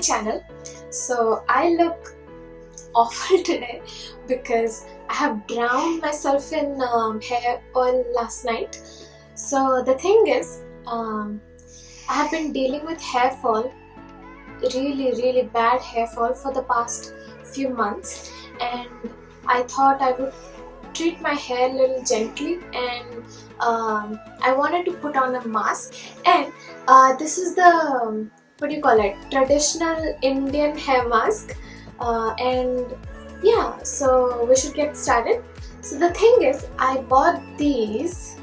channel. So I look awful today because I have drowned myself in hair oil last night. So the thing is, I have been dealing with hair fall, really bad hair fall for the past few months, and I thought I would treat my hair a little gently, and I wanted to put on a mask. And this is the traditional Indian hair mask, and yeah, so we should get started. So the thing is, I bought these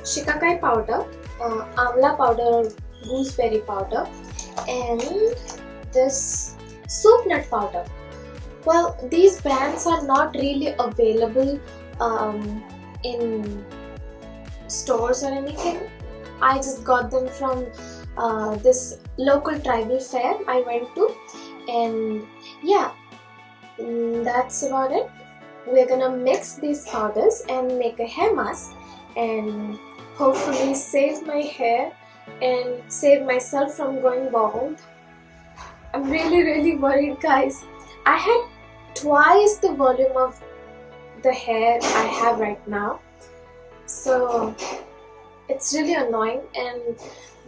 shikakai powder, amla powder or gooseberry powder, and this soap nut powder. Well, these brands are not really available in stores or anything. I just got them from this local tribal fair I went to, and yeah, that's about it. We're gonna mix these powders and make a hair mask and hopefully save my hair and save myself from going bald. I'm really worried, guys. I had twice the volume of the hair I have right now, so it's really annoying and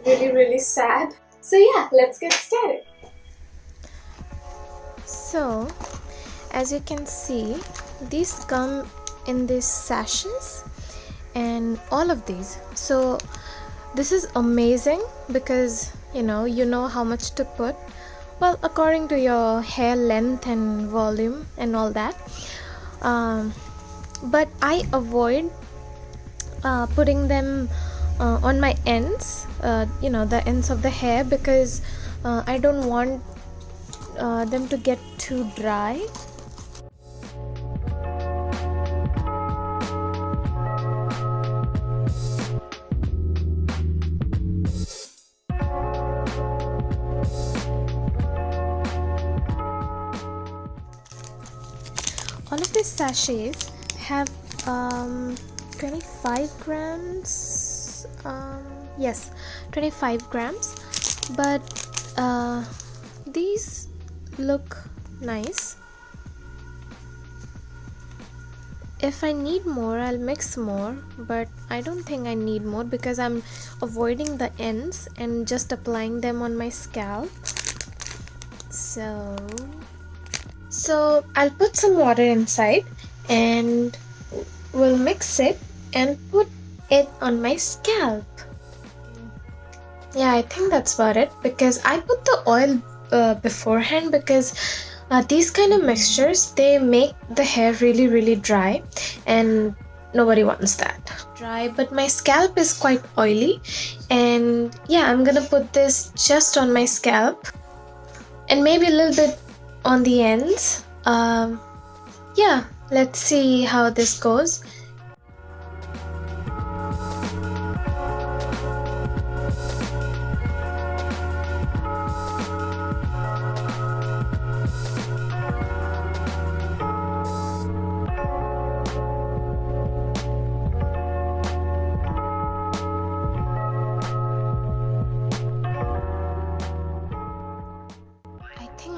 really sad. So yeah, let's get started. So as you can see, these come in these sachets and all of these. So this is amazing because you know how much to put, well, according to your hair length and volume and all that. But I avoid putting them on my ends, the ends of the hair, because I don't want them to get too dry. All of these sachets have 25 grams. Yes, 25 grams. But these look nice. If I need more, I'll mix more, but I don't think I need more because I'm avoiding the ends and just applying them on my scalp. So I'll put some water inside and we'll mix it and put it on my scalp. Yeah, I think that's about it, because I put the oil beforehand, because these kind of mixtures, they make the hair really dry, and nobody wants that. Dry, but my scalp is quite oily, and yeah, I'm gonna put this just on my scalp and maybe a little bit on the ends. Yeah, let's see how this goes.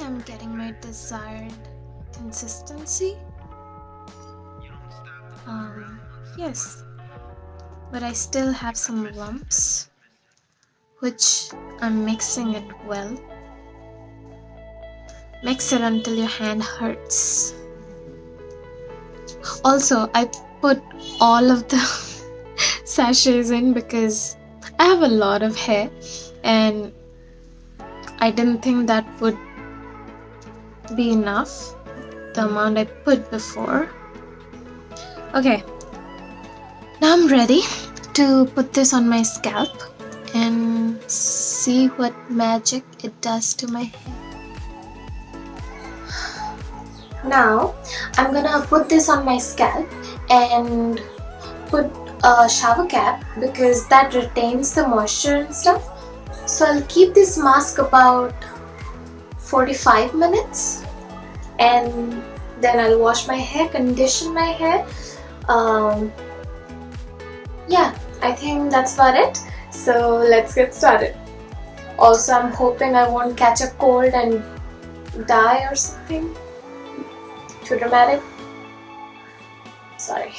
I'm getting my desired consistency. Yes, but I still have some lumps, which I'm mixing it well. Mix it until your hand hurts. Also, I put all of the sachets in because I have a lot of hair and I didn't think that would be enough, the amount I put before. Okay, now I'm ready to put this on my scalp and see what magic it does to my hair. Now I'm gonna put this on my scalp and put a shower cap because that retains the moisture and stuff. So I'll keep this mask about 45 minutes and then I'll wash my hair, condition my hair. Yeah, I think that's about it. So let's get started. Also, I'm hoping I won't catch a cold and die or something. Too dramatic? Sorry.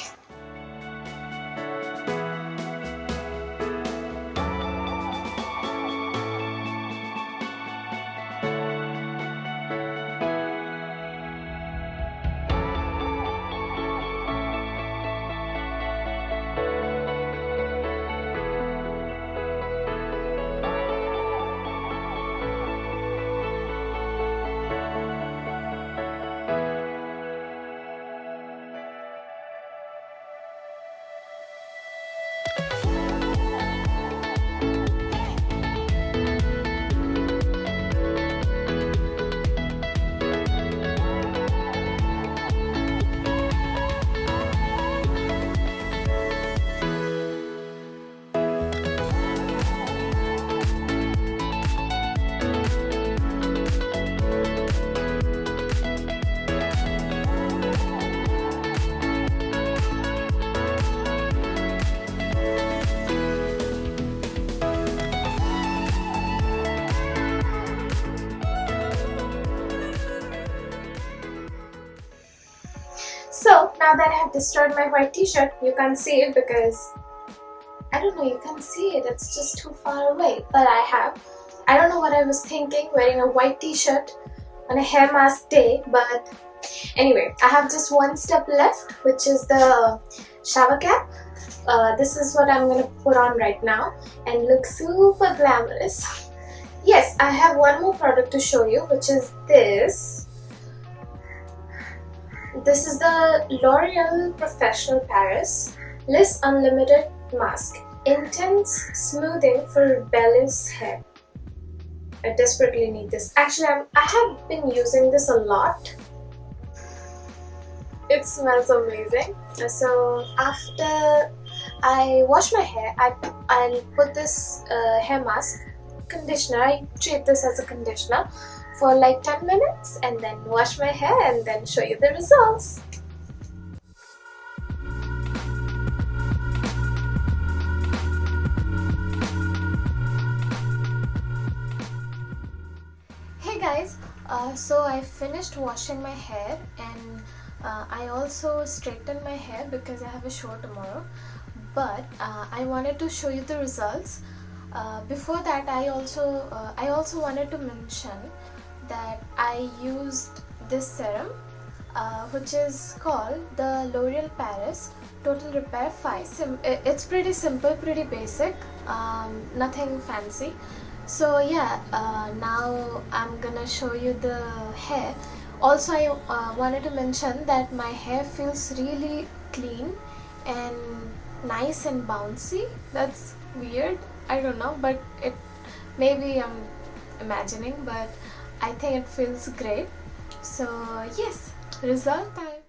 So now that I have destroyed my white t-shirt, you can't see it because I don't know, you can't see it, it's just too far away. But I don't know what I was thinking wearing a white t-shirt on a hair mask day, but anyway, I have just one step left, which is the shower cap. This is what I'm gonna put on right now and look super glamorous. Yes, I have one more product to show you, which is this. This is the L'Oreal Professional Paris Liss Unlimited Mask. Intense smoothing for rebellious hair. I desperately need this. Actually, I have been using this a lot. It smells amazing. So after I wash my hair, I'll put this hair mask conditioner. I treat this as a conditioner for like 10 minutes and then wash my hair and then show you the results. Hey guys, so I finished washing my hair and I also straightened my hair because I have a show tomorrow, but I wanted to show you the results. Before that, I also wanted to mention that I used this serum which is called the L'Oreal Paris Total Repair 5. It's pretty simple, pretty basic, nothing fancy. So yeah, now I'm gonna show you the hair. Also, I wanted to mention that my hair feels really clean and nice and bouncy. That's weird, I don't know, but maybe I'm imagining, but I think it feels great. So yes, result time.